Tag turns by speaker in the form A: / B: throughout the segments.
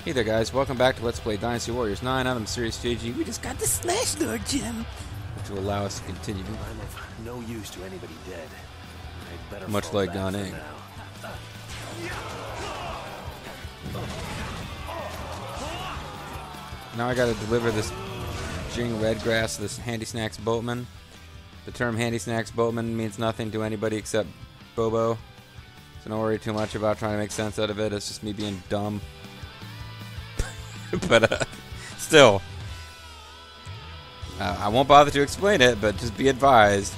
A: Hey there guys, welcome back to Let's Play Dynasty Warriors 9. I'm Serious JG. We just got the Slash Lord gem, which will allow us to continue.
B: I'm of no use to anybody dead. I'd better
A: Much
B: fall
A: like
B: back
A: Don
B: for
A: Ing. Now I gotta deliver this Jing Redgrass to this Handy Snacks boatman. The term Handy Snacks boatman means nothing to anybody except Bobo. So don't worry too much about trying to make sense out of it. It's just me being dumb. But still, I won't bother to explain it, but just be advised,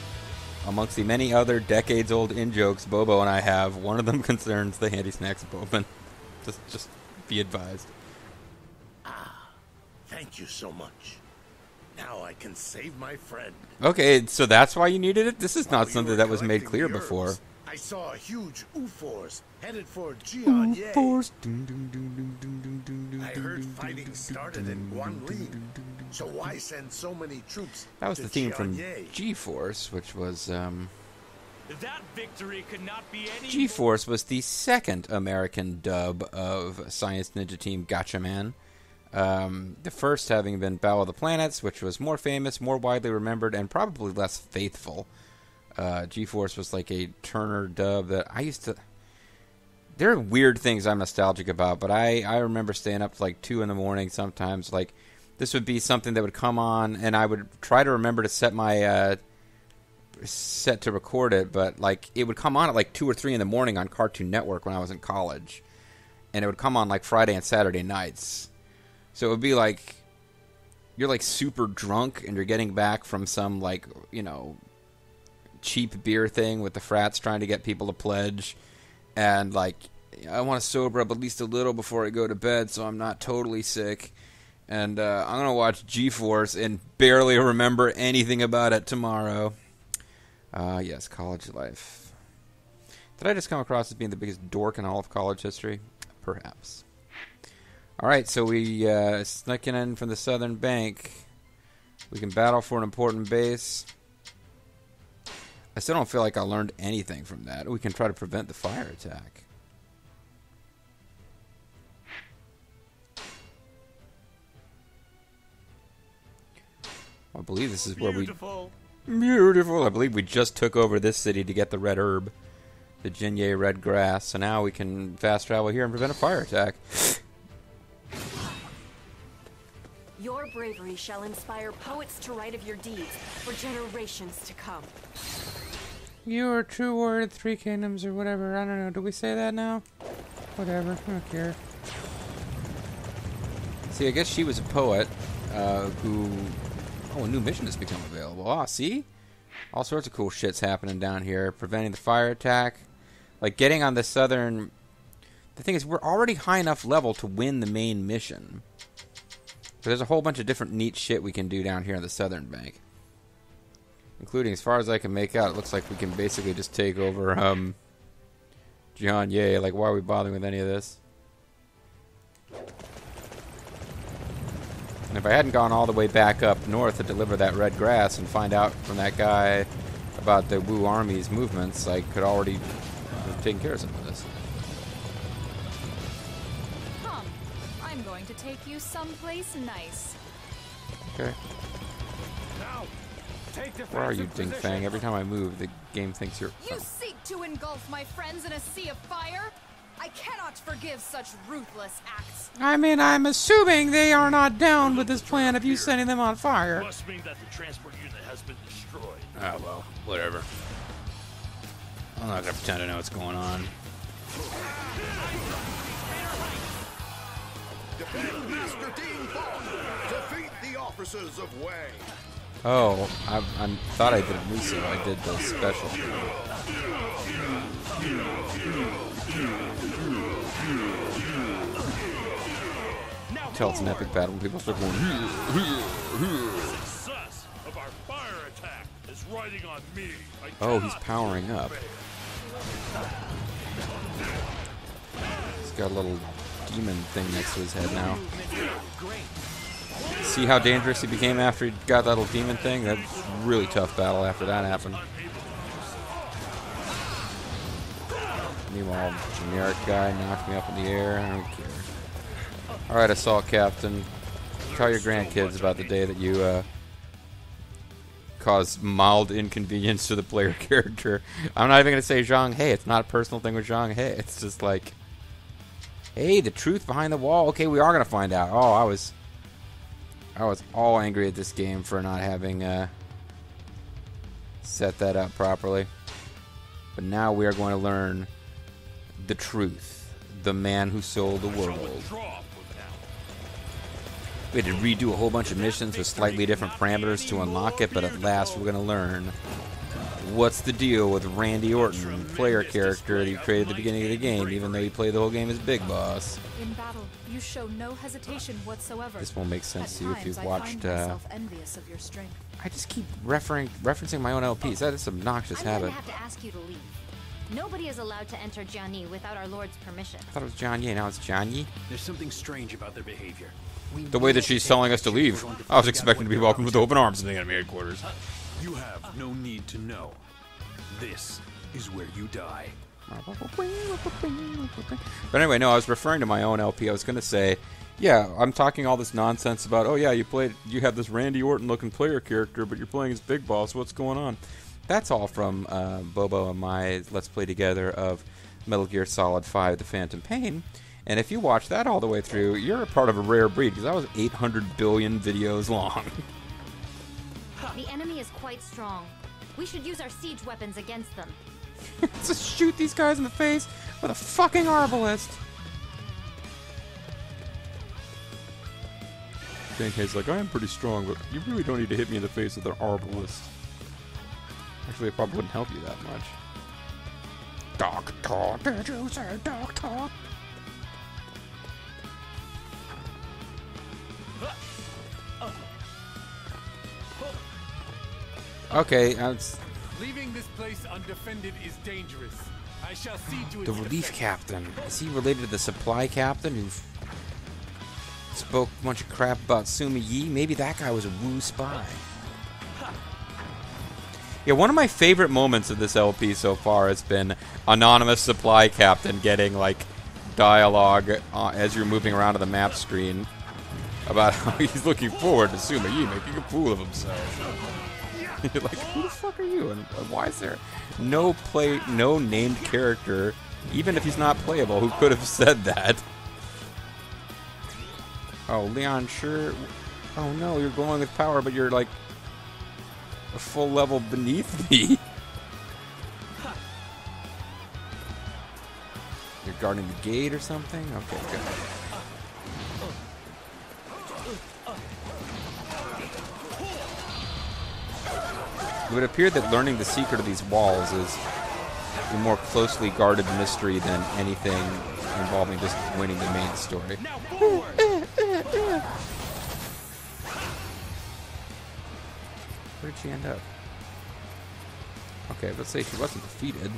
A: amongst the many other decades-old in-jokes Bobo and I have, one of them concerns the Handy Snacks boatman. Just be advised.
B: Thank you so much. Now I can save my friend.
A: Okay, so that's why you needed it? This is
B: While
A: not
B: you
A: something
B: were
A: that was made
B: collecting
A: clear
B: the
A: before.
B: herbs, I saw a huge U-Force headed for Jianye.
A: Force.
B: I heard fighting started in Guanli. So why send so many troops
A: That was
B: to
A: the theme from
B: Jianye?
A: G-Force, which was,
C: That victory could not be any
A: G-Force was the second American dub of Science Ninja Team Gatchaman. The first having been Battle of the Planets, which was more famous, more widely remembered, and probably less faithful. G-Force was like a Turner dub that I used to... There are weird things I'm nostalgic about, but I remember staying up to like 2 in the morning sometimes. Like, this would be something that would come on, and I would try to remember to set my... set to record it, but like it would come on at like 2 or 3 in the morning on Cartoon Network when I was in college. And it would come on like Friday and Saturday nights. So it would be like... You're like super drunk, and you're getting back from some like, you know... cheap beer thing with the frats trying to get people to pledge, and like I want to sober up at least a little before I go to bed so I'm not totally sick, and I'm gonna watch G-Force and barely remember anything about it tomorrow. Yes, college life. Did I just come across as being the biggest dork in all of college history? Perhaps. Alright, so we snuck in from the southern bank. We can battle for an important base. I still don't feel like I learned anything from that. We can try to prevent the fire attack. I believe this is where
C: beautiful.
A: Beautiful. I believe we just took over this city to get the red herb. The Jianye red grass. So now we can fast travel here and prevent a fire attack.
D: Your bravery shall inspire poets to write of your deeds for generations to come.
A: You are a true warrior of the Three Kingdoms or whatever. I don't know. Do we say that now? Whatever. I don't care. See, I guess she was a poet who... Oh, a new mission has become available. Ah, see? All sorts of cool shit's happening down here. Preventing the fire attack. Like, getting on the southern... The thing is, we're already high enough level to win the main mission. So there's a whole bunch of different neat shit we can do down here on the southern bank. Including, as far as I can make out, it looks like we can basically just take over, Jianye. Like, why are we bothering with any of this? And if I hadn't gone all the way back up north to deliver that red grass and find out from that guy about the Wu Army's movements, I could already have taken care of some of this.
E: Come, I'm going to take you someplace nice.
A: Okay.
C: Now, take
A: Where are you,
C: defensive
A: Ding
C: position.
A: Fang? Every time I move, the game thinks you're...
E: You seek to engulf my friends in a sea of fire? I cannot forgive such ruthless acts.
A: I mean, I'm assuming they are not down with this plan of you sending them on fire.
C: Must mean that the transport unit has been destroyed.
A: Ah, well, whatever. I'm not gonna pretend to know what's going on.
F: Defend Master Dean Bond. Defeat the officers of Wei.
A: Oh, I thought I did Muso. I did the special.
C: Now
A: Tell it's an epic battle when people start going.
C: The success of our fire attack is riding on me. I
A: Oh, he's
C: cannot
A: powering up. He's got a little demon thing next to his head now. See how dangerous he became after he got that little demon thing? That's a really tough battle after that happened. Meanwhile, generic guy knocked me up in the air. I don't care. Alright, Assault Captain. Tell your grandkids about the day that you caused mild inconvenience to the player character. I'm not even going to say Zhang He. It's not a personal thing with Zhang He. It's just like, hey, the truth behind the wall. Okay, we are going to find out. Oh, I was all angry at this game for not having set that up properly. But now we are going to learn the truth. The man who sold the world. We had to redo a whole bunch of missions with slightly different parameters to unlock it, but at last we're going to learn what's the deal with Randy Orton, player character that he created at the beginning of the game, even though he played the whole game as Big Boss.
E: In battle, you show no hesitation whatsoever.
A: This won't make sense to you if you've watched...
E: envious of your strength.
A: I just keep referencing my own LPs. That is an obnoxious habit.
G: I'm going to have to ask you to leave. Nobody is allowed to enter Jiangyi without our Lord's permission.
A: I thought it was John Yi, now it's John Yi.
H: There's something strange about their behavior.
A: The way that she's telling us to leave. I was expecting to be welcomed with open arms in the enemy headquarters.
H: You have no need to know. This is where you die.
A: But anyway, no, I was referring to my own LP. I was going to say, yeah, I'm talking all this nonsense about, oh yeah, you have this Randy Orton looking player character, but you're playing as Big Boss. What's going on? That's all from Bobo and my Let's Play together of Metal Gear Solid 5: The Phantom Pain. And if you watch that all the way through, you're a part of a rare breed, because that was 800 billion videos long.
G: The enemy is quite strong. We should use our siege weapons against them.
A: Just shoot these guys in the face with a fucking arbalist. He's like, I am pretty strong, but you really don't need to hit me in the face with an arbalist. Actually, it probably wouldn't help you that much. Doctor, did you say doctor? Okay,
I: leaving this place undefended is dangerous. I shall see to
A: the relief captain. Is he related to the supply captain who spoke a bunch of crap about Sumi Yi? Maybe that guy was a Wu spy. Yeah, one of my favorite moments of this LP so far has been anonymous supply captain getting like dialogue as you're moving around on the map screen about how he's looking forward to Sumi Yi making a fool of himself. You're like, who the fuck are you? And why is there no named character, even if he's not playable, who could have said that? Oh, Leon, sure. Oh no, you're glowing with power, but you're like a full level beneath me. You're guarding the gate or something? Okay, good. It would appear that learning the secret of these walls is a more closely guarded mystery than anything involving just winning the main story. Where did she end up? Okay, let's say she wasn't defeated.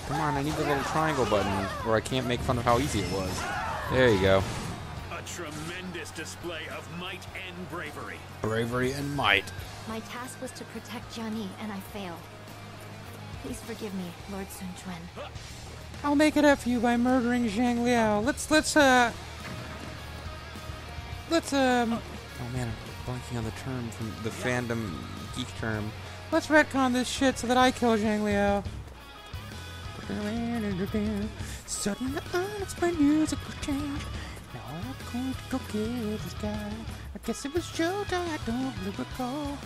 A: Come on, I need the little triangle button, or I can't make fun of how easy it was. There you go.
C: A tremendous display of might and bravery.
A: Bravery and might.
G: My task was to protect Jiangyi, and I failed. Please forgive me, Lord Sun Quan.
A: I'll make it up for you by murdering Zhang Liao. Oh man, I'm blanking on the term from the fandom geek term. Let's retcon this shit so that I kill Zhang Liao. Sudden unexplained musical change. Now I'm going to go kill this guy. I guess it was Jota, I don't really recall.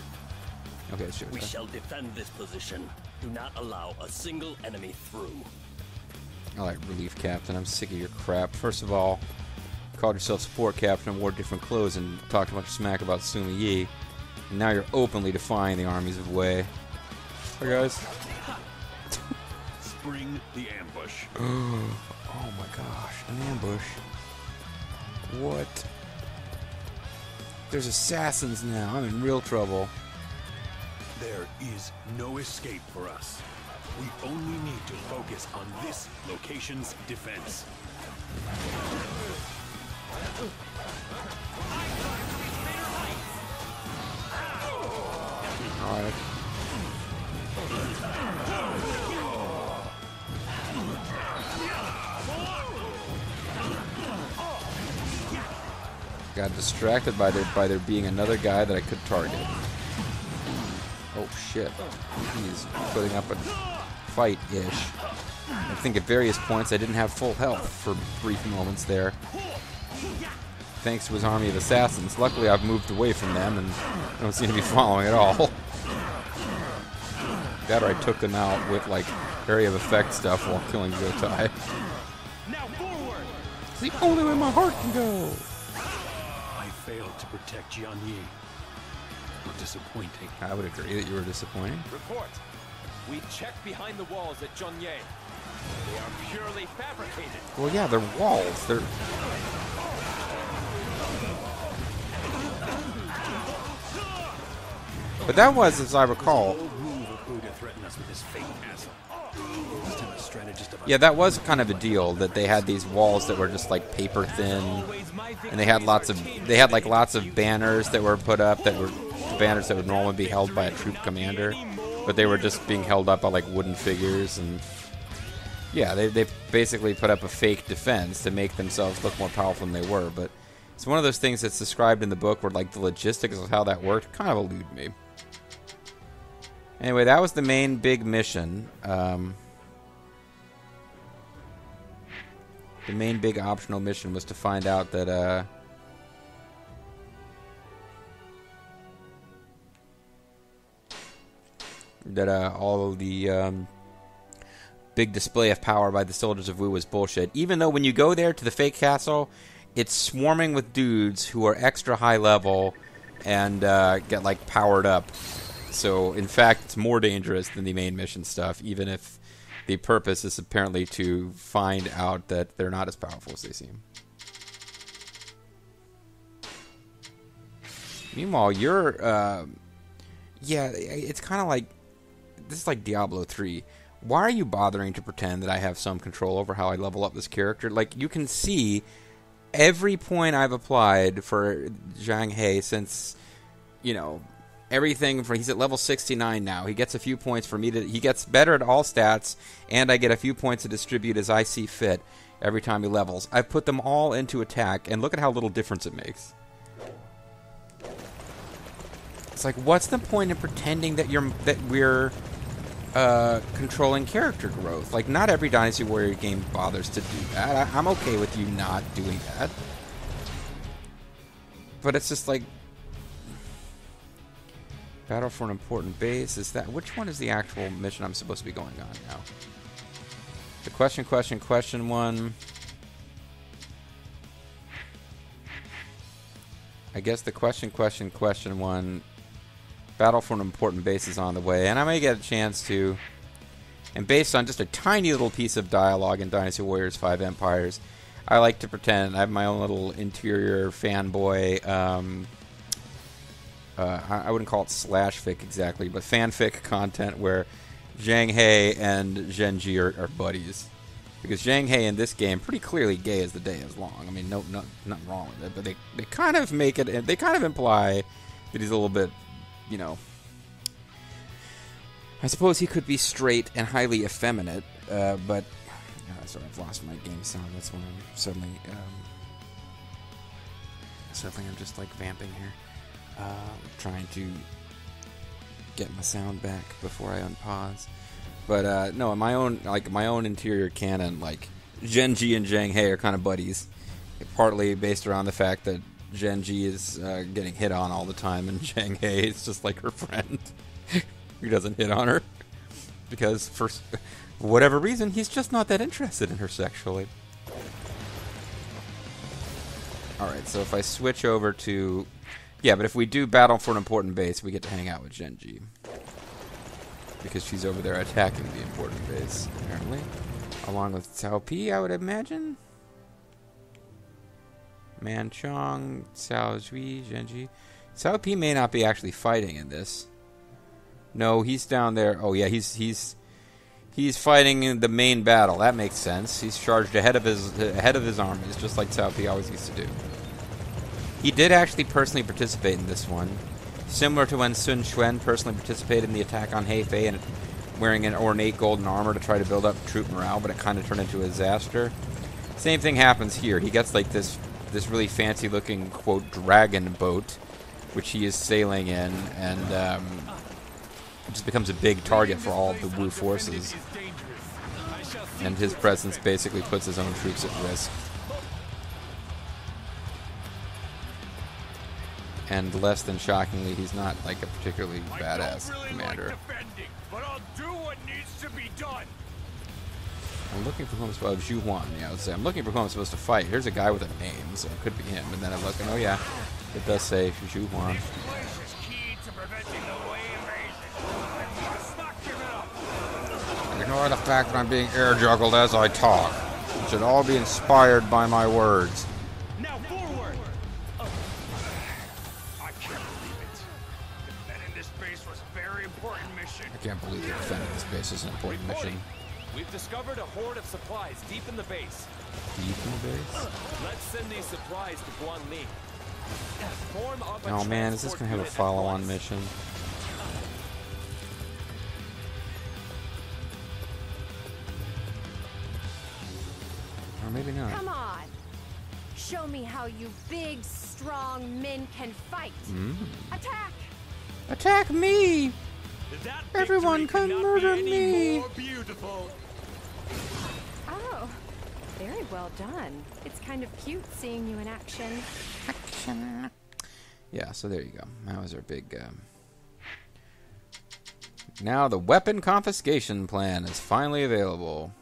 A: Okay, it's Jota.
J: We shall defend this position. Do not allow a single enemy through.
A: Alright, relief captain, I'm sick of your crap. First of all, called yourself support captain and wore different clothes and talked a bunch of smack about Sumi Yi. And now you're openly defying the armies of Wei. Hi guys.
C: Bring the ambush.
A: Oh my gosh, an ambush. What? There's assassins now. I'm in real trouble.
H: There is no escape for us. We only need to focus on this location's defense.
A: Alright. Got distracted by there being another guy that I could target. Oh shit. He's putting up a fight-ish. I think at various points I didn't have full health for brief moments there. Thanks to his army of assassins. Luckily I've moved away from them and don't seem to be following at all. That or I took them out with like area of effect stuff while killing Zotai.
C: Now forward!
A: It's the only way my heart can go!
H: I failed to protect Jian Yi. Disappointing.
A: I would agree that you were disappointing.
K: Report. We checked behind the walls at Zhongye. They are purely fabricated.
A: Well, yeah, they're walls. They're... But that was, as I recall... Yeah, that was kind of a deal, that they had these walls that were just like paper thin, and they had lots of banners that were put up that were banners that would normally be held by a troop commander, but they were just being held up by like wooden figures, and yeah, they basically put up a fake defense to make themselves look more powerful than they were. But it's one of those things that's described in the book where like the logistics of how that worked kind of elude me. Anyway, that was the main big mission. The main big optional mission was to find out that all of the big display of power by the soldiers of Wu was bullshit. Even though when you go there to the fake castle, it's swarming with dudes who are extra high level and get like powered up. So in fact, it's more dangerous than the main mission stuff, even if the purpose is apparently to find out that they're not as powerful as they seem. Meanwhile, you're yeah, it's kind of like, this is like Diablo 3. Why are you bothering to pretend that I have some control over how I level up this character? Like, you can see every point I've applied for Zhang He since, you know, everything from, he's at level 69 now. He gets a few points for me to, he gets better at all stats, and I get a few points to distribute as I see fit every time he levels. I've put them all into attack, and look at how little difference it makes. It's like, what's the point in pretending that we're controlling character growth? Like, not every Dynasty Warrior game bothers to do that. I'm okay with you not doing that. But it's just like, battle for an important base. Is that, which one is the actual mission I'm supposed to be going on now? The question one. I guess the question one. Battle for an important base is on the way, and I may get a chance to. And based on just a tiny little piece of dialogue in Dynasty Warriors 5 Empires, I like to pretend I have my own little interior fanboy. I wouldn't call it slashfic exactly, but fanfic content where Zhang He and Zhenji are buddies. Because Zhang He in this game, pretty clearly gay as the day is long. I mean, nothing wrong with it, but they kind of make it, they kind of imply that he's a little bit, you know, I suppose he could be straight and highly effeminate, but, sorry, I've lost my game sound. That's when I'm suddenly I'm just like vamping here. Trying to get my sound back before I unpause. But no, my own interior canon, like Zhenji and Zhang He are kind of buddies, partly based around the fact that Zhenji is getting hit on all the time, and Zhang He is just like her friend who doesn't hit on her because for whatever reason he's just not that interested in her sexually. All right, so if I switch over to yeah, but if we do battle for an important base, we get to hang out with Zhenji. Because she's over there attacking the important base, apparently. Along with Cao Pi, I would imagine. Man Chong, Cao Zhui, Zhenji. Cao Pi may not be actually fighting in this. No, he's down there. Oh yeah, he's fighting in the main battle. That makes sense. He's charged ahead of his armies, just like Cao Pi always used to do. He did actually personally participate in this one, similar to when Sun Quan personally participated in the attack on Hefei and wearing an ornate golden armor to try to build up troop morale, but it kind of turned into a disaster. Same thing happens here. He gets like this this really fancy-looking, quote, dragon boat, which he is sailing in, and it just becomes a big target for all of the Wu forces. And his presence basically puts his own troops at risk. And less than shockingly, he's not like a particularly badass commander.
C: Like defending, but I'll do what needs to be done.
A: I'm looking for who I'm supposed to... Zhu Huan, yeah, I would say. I'm looking for who I'm supposed to fight. Here's a guy with a name, so it could be him. And then I'm looking, oh yeah, it does say Zhu Huan.
C: This place is key to preventing the Wei invasion. I must not give it up.
A: Ignore the fact that I'm being air juggled as I talk. It should all be inspired by my words.
C: Now forward! I can't believe it. Defending this base was a very important mission.
A: I can't believe that defending this base is an important mission.
K: We've discovered a hoard of supplies deep in the base.
A: Deep in the base?
K: Let's send these supplies to Guanli. Form up a
A: Oh man, is this going to have a follow-on mission? Or maybe not.
E: Come on. Show me how you big, strong men can fight. Attack!
A: Attack me!
C: That
A: Everyone
C: victory
A: come
C: could not
A: murder
C: be any
A: me!
C: more beautiful.
E: Oh, very well done. It's kind of cute seeing you in action.
A: Action. Yeah, so there you go. That was our big... Now the weapon confiscation plan is finally available.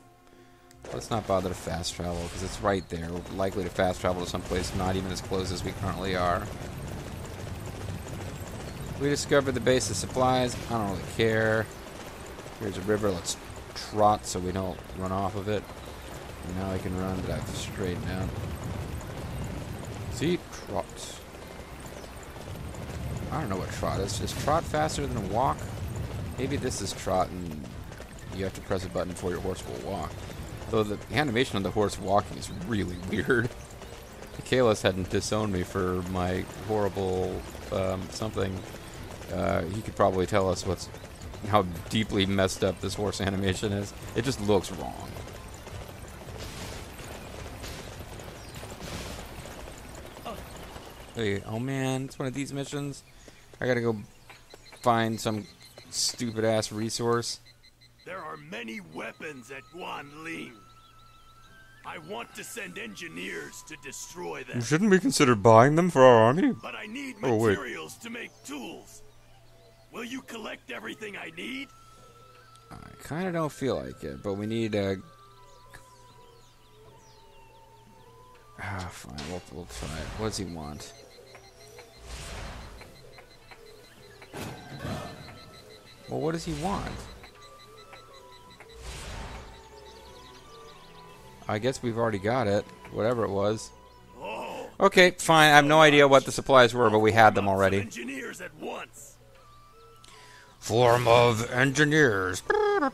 A: Let's not bother to fast travel, because it's right there. We're likely to fast travel to someplace not even as close as we currently are. We discovered the base of supplies. I don't really care. Here's a river. Let's trot so we don't run off of it. And now I can run, but I have to straighten out. See? Trot. I don't know what trot is. Is trot faster than a walk? Maybe this is trot and you have to press a button before your horse will walk. Though the animation of the horse walking is really weird. Kalis hadn't disowned me for my horrible something. He could probably tell us how deeply messed up this horse animation is. It just looks wrong. Hey, oh man, it's one of these missions. I gotta go find some stupid ass resource.
C: There are many weapons at Guanling. I want to send engineers to destroy them.
A: Shouldn't we consider buying them for our army?
C: But I need materials to make tools. Will you collect everything I need?
A: I kind of don't feel like it, but we need a... fine, we'll try it. What does he want? Well, what does he want? I guess we've already got it, whatever it was. Okay, fine. I have no idea what the supplies were, but we had them already.
C: Engineers at once.
A: Form of engineers. And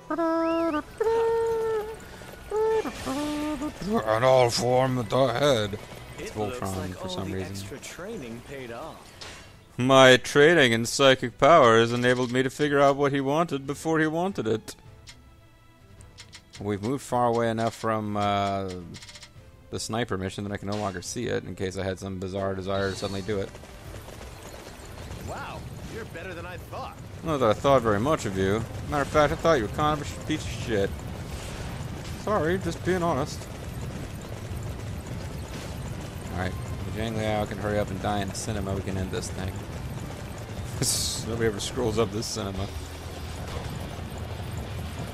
A: I'll form the head. It's Voltron for some reason.
J: Extra training paid off.
A: My training in psychic powers enabled me to figure out what he wanted before he wanted it. We've moved far away enough from the sniper mission that I can no longer see it, in case I had some bizarre desire to suddenly do it.
J: Wow, you're better than I thought.
A: Not that I thought very much of you. Matter of fact, I thought you were kind of a piece of shit. Sorry, just being honest. Alright, if Zhang Liao can hurry up and die in the cinema, we can end this thing. Nobody ever scrolls up this cinema.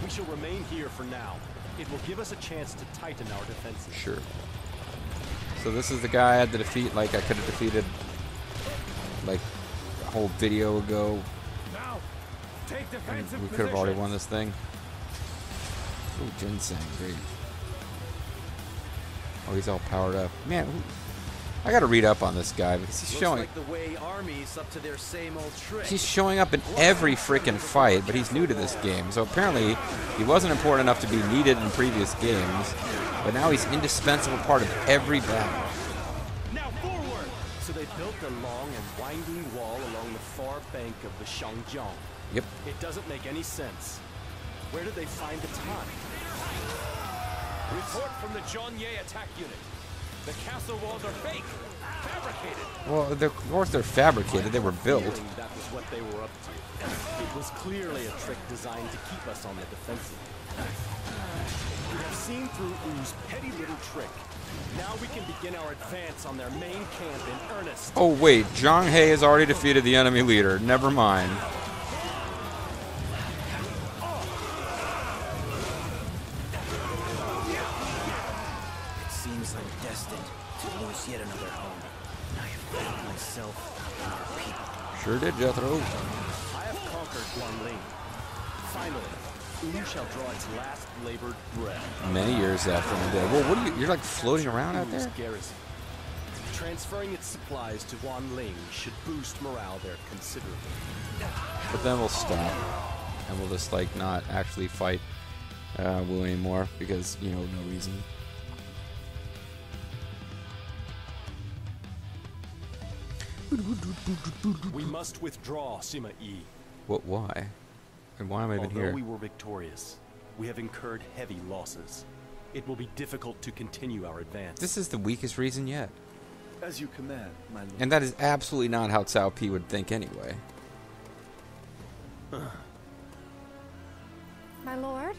H: We shall remain here for now. It will give us a chance to tighten our defenses.
A: Sure. So this is the guy I had to defeat, like I could have defeated like a whole video ago.
I: Now, take defensive
A: We could have already won this thing. Ooh, ginseng, great. Oh, he's all powered up. Man, I gotta read up on this guy because he's showing.
J: Like the Wei army's up to their same old trick.
A: He's showing up in every freaking fight, but he's new to this game. So apparently, he wasn't important enough to be needed in previous games, but now he's indispensable part of every battle.
C: Now forward!
H: So they built a long and winding wall along the far bank of the Shangjiang.
A: Yep.
H: It doesn't make any sense. Where did they find the time?
K: Report from the Zhonye attack unit. The castle walls are fake, fabricated.
A: Well, of course they're fabricated. They were built.
J: That was what they were up to. It was clearly a trick designed to keep us on the defensive. We have seen through U's petty little trick. Now we can begin our advance on their main camp in earnest.
A: Oh wait, Zhang He has already defeated the enemy leader. Never mind.
L: It seems I'm destined to lose yet another home. I have found myself and our people.
A: Sure did, Jethro.
J: I have conquered Guanling. Finally, U shall draw its last labored breath.
A: Many years after I'm dead. Well, what are you? You're like floating around out there?
J: Garrison. Transferring its supplies to Guanling should boost morale there considerably.
A: But then we'll stop, and we'll just like not actually fight Wu anymore because no reason.
J: We must withdraw, Sima Yi.
A: What? Why? And why am I even here?
J: Although we were victorious, we have incurred heavy losses. It will be difficult to continue our advance.
A: This is the weakest reason yet.
M: As you command, my lord.
A: And that is absolutely not how Cao Pi would think anyway.
E: My lord?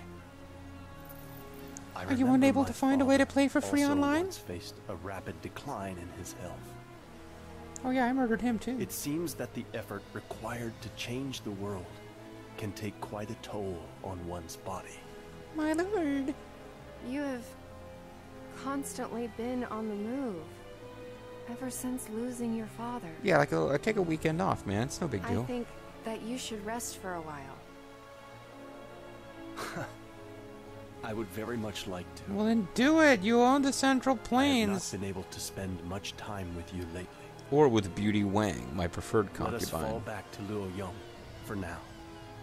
A: Are you unable to find a way to play for free online?
J: Once faced a rapid decline in his health.
A: Oh yeah, I murdered him too.
J: It seems that the effort required to change the world can take quite a toll on one's body.
A: My lord.
E: You have constantly been on the move. Ever since losing your father.
A: Yeah, like I take a weekend off, man. It's no big deal.
E: I think that you should rest for a while.
J: I would very much like to.
A: Well, then do it. You own the Central Plains.
J: I have not been able to spend much time with you lately.
A: Or with Beauty Wang, my preferred concubine.
J: Let us fall back to Luoyang for now.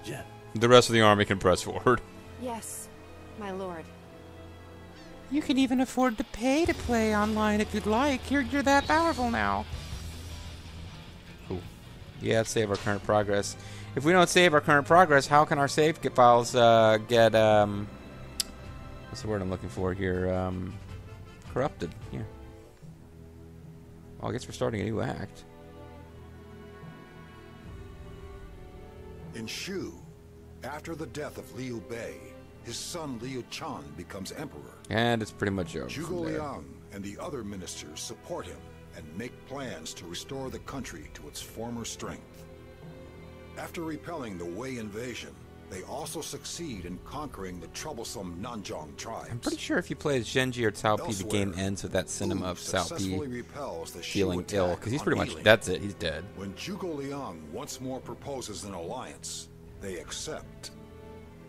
J: Jen.
A: The rest of the army can press forward.
E: Yes, my lord.
A: You can even afford to pay to play online if you'd like. You're that powerful now. Cool. Yeah, let's save our current progress. If we don't save our current progress, how can our save files get what's the word I'm looking for here? Corrupted. Yeah. Well, I guess we're starting a new act.
F: In Shu, after the death of Liu Bei, his son Liu Chan becomes emperor.
A: And it's pretty much over.
F: Zhuge Liang and the other ministers support him and make plans to restore the country to its former strength. After repelling the Wei invasion, they also succeed in conquering the troublesome Nanzhong tribes.
A: I'm pretty sure if you play as Genji or Cao Pi, the game ends with that cinema of Cao Pi feeling ill, because he's pretty much, that's it, he's dead.
F: When Zhuge Liang once more proposes an alliance, they accept.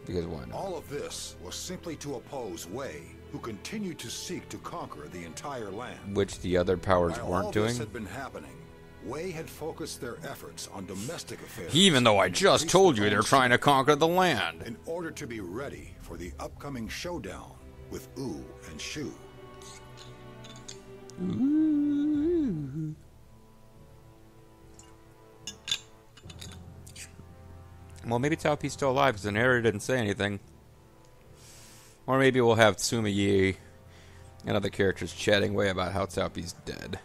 A: Because why not?
F: All of this was simply to oppose Wei, who continued to seek to conquer the entire land.
A: Which the other powers weren't doing.
F: All this had been happening, Wei had focused their efforts on domestic affairs.
A: Even though I just told you they're trying to conquer the land.
F: In order to be ready for the upcoming showdown with Wu and Shu.
A: Ooh. Well, maybe Cao Pi's still alive because the narrator didn't say anything. Or maybe we'll have Sima Yi and other characters chatting away about how Cao Pi's dead.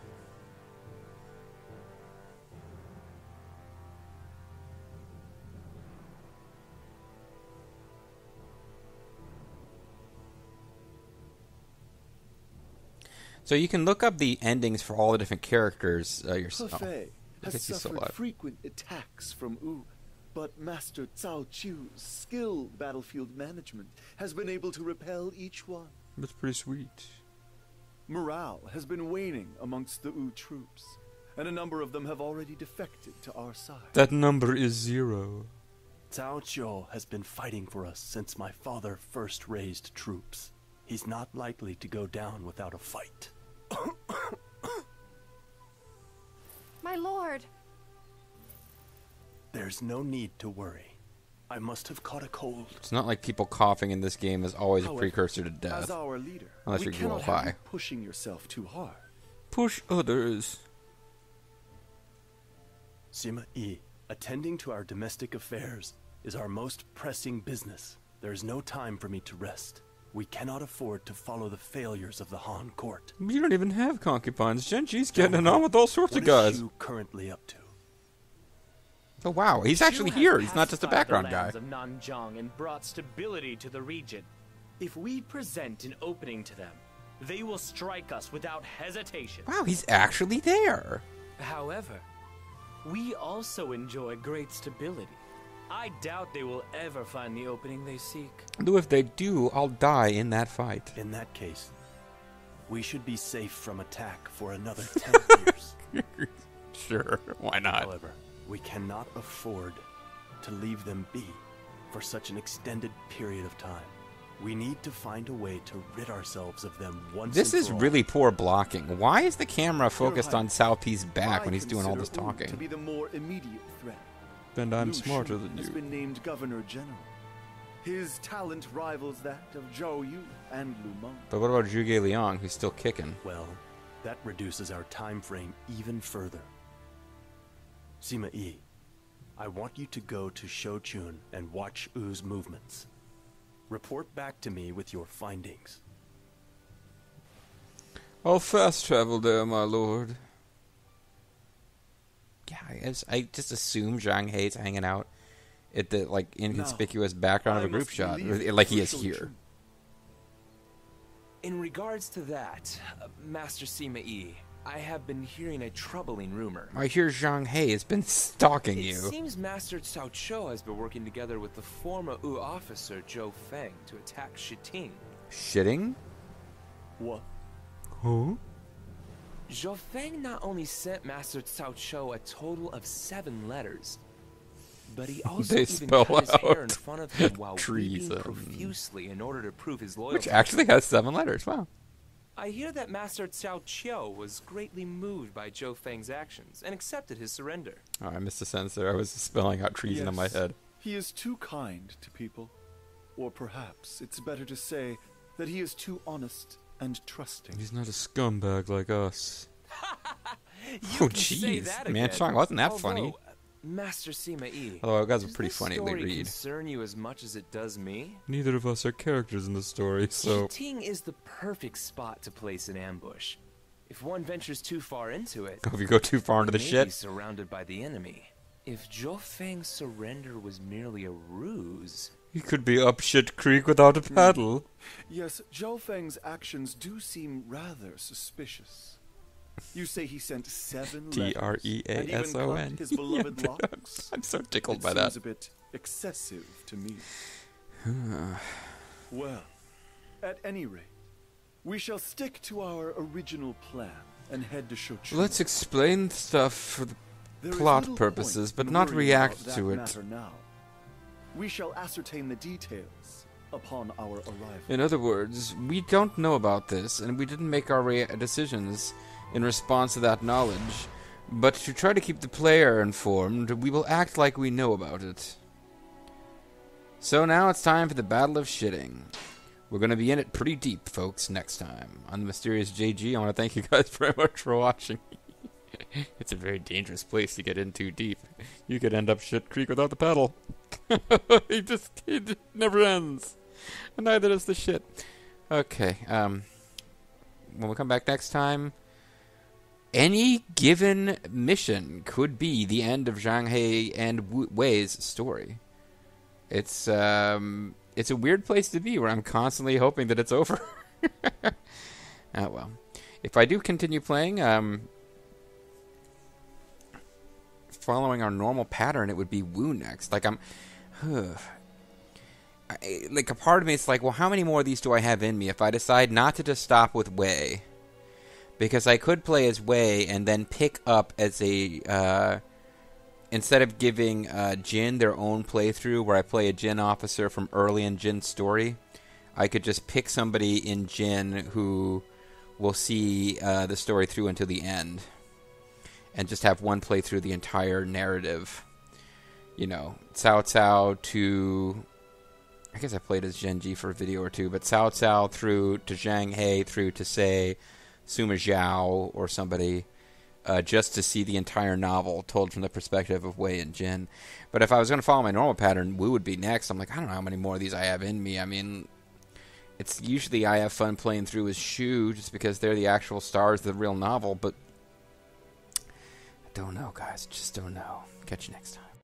A: So you can look up the endings for all the different characters yourself.
M: Hefei
A: I guess he's still
M: suffered
A: alive.
M: frequent attacks from Wu, but Master Cao Chu's skilled battlefield management has been able to repel each one.
A: That's pretty sweet.
M: Morale has been waning amongst the Wu troops, and a number of them have already defected to our side.
A: That number is 0.
J: Cao Chuo has been fighting for us since my father first raised troops. He's not likely to go down without a fight.
E: My lord!
J: There's no need to worry. I must have caught a cold.
A: It's not like people coughing in this game is always a
M: However,
A: precursor to death.
M: As our leader,
A: unless
M: we
A: you're
M: cannot
A: going
M: have
A: high.
M: you pushing yourself too hard.
A: Push others.
J: Sima Yi, attending to our domestic affairs is our most pressing business. There is no time for me to rest.
H: We cannot afford to follow the failures of the Han court.
A: You don't even have concubines. Genji's getting it on with all sorts of guys.
H: What is Shu currently up to?
A: Oh wow, he's actually here. He's not just a background guy.
K: Of Nanjang and brought stability to the region. If we present an opening to them, they will strike us without hesitation.
A: Wow, he's actually there.
K: However, we also enjoy great stability. I doubt they will ever find the opening they seek.
A: Though if they do, I'll die in that fight.
H: In that case, we should be safe from attack for another 10 years.
A: Sure, why not?
H: However, we cannot afford to leave them be for such an extended period of time. We need to find a way to rid ourselves of them once
A: This
H: and
A: is
H: for all.
A: really poor blocking. Why is the camera focused on Cao Pi's back when he's doing all this
M: consider Wu
A: talking?
M: to be the more immediate threat.
A: Then I'm
M: Lu
A: smarter
M: Xun
A: than
M: has
A: you.
M: been named Governor General. His talent rivals that of Zhao Yu and Lu Meng.
A: But what about Zhuge Liang, who's still kicking?
H: Well, that reduces our time frame even further. Sima Yi, I want you to go to Shouchun and watch Wu's movements. Report back to me with your findings.
A: I'll fast travel there, my lord. Yeah, I just assume Zhang Hei's hanging out at the inconspicuous background of a group shot, like he is here.
N: In regards to that, Master Sima Yi, I have been hearing a troubling rumor.
A: I hear Zhang Hei has been stalking you.
N: It seems Master Cao Chou has been working together with the former Wu officer Zhou Feng to attack Shiting.
A: Shitting?
M: What?
A: Who?
N: Zhou Feng not only sent Master Cao Chou a total of 7 letters, but he also
A: They
N: even
A: spell
N: cut his hair in
A: out
N: front of him while
A: treason.
N: weeping profusely in order to prove his loyalty.
A: Which actually has 7 letters. Wow.
N: I hear that Master Cao Chou was greatly moved by Zhou Feng's actions and accepted his surrender.
A: Oh, I missed a sentence there. I was spelling out treason in my head.
M: He is too kind to people. Or perhaps it's better to say that he is too honest and trusting.
A: He's not a scumbag like us.
N: You can say
A: jeez.
N: that
A: Man,
N: again.
A: Chong, wasn't that
N: Although,
A: funny?
N: Master Sima Yi,
A: Although it was a
N: does
A: pretty
N: this
A: funny
N: story
A: read.
N: concern you as much as it does me?
A: Neither of us are characters in the story, so...
N: Shiting is the perfect spot to place an ambush. If one ventures too far into it,
A: If you go too far into the
N: we may
A: shit?
N: be surrounded by the enemy. If Zhou Feng's surrender was merely a ruse,
A: He could be up shit creek without a paddle.
M: Yes, Zhou Feng's actions do seem rather suspicious. You say he sent 7 letters, and even
A: Treason.
M: plucked his beloved locks?
A: I'm so tickled
M: It
A: by
M: seems
A: that.
M: a bit excessive to me. Well, at any rate, we shall stick to our original plan and head to Shouchun.
A: Let's explain stuff for the
M: There is
A: plot
M: little
A: purposes,
M: point
A: but
M: in
A: not
M: worrying
A: react
M: about
A: to
M: that
A: it.
M: matter now. We shall ascertain the details upon our arrival.
A: In other words, we don't know about this, and we didn't make our decisions in response to that knowledge. But to try to keep the player informed, we will act like we know about it. So now it's time for the Battle of Shitting. We're going to be in it pretty deep, folks, next time. On the Mysterious JG, I want to thank you guys very much for watching. It's a very dangerous place to get in too deep. You could end up shit creek without the paddle. It never ends. And neither does the shit. Okay, when we come back next time, any given mission could be the end of Zhang He and Wei's story. It's a weird place to be where I'm constantly hoping that it's over. Oh well. If I do continue playing, following our normal pattern, it would be Wu next. Like like a part of me is like, well, how many more of these do I have in me if I decide not to just stop with Wei? Because I could play as Wei and then pick up as a instead of giving Jin their own playthrough where I play a Jin officer from early in Jin's story, I could just pick somebody in Jin who will see the story through until the end. And just have one play through the entire narrative. You know, Cao Cao to... I guess I played as Genji for a video or two, but Cao Cao through to Zhang He through to, say, Sima Zhao or somebody, just to see the entire novel told from the perspective of Wei and Jin. But if I was going to follow my normal pattern, Wu would be next. I'm like, I don't know how many more of these I have in me. I mean, It's usually I have fun playing through as Shu just because they're the actual stars of the real novel, but I don't know, guys. Just don't know. Catch you next time.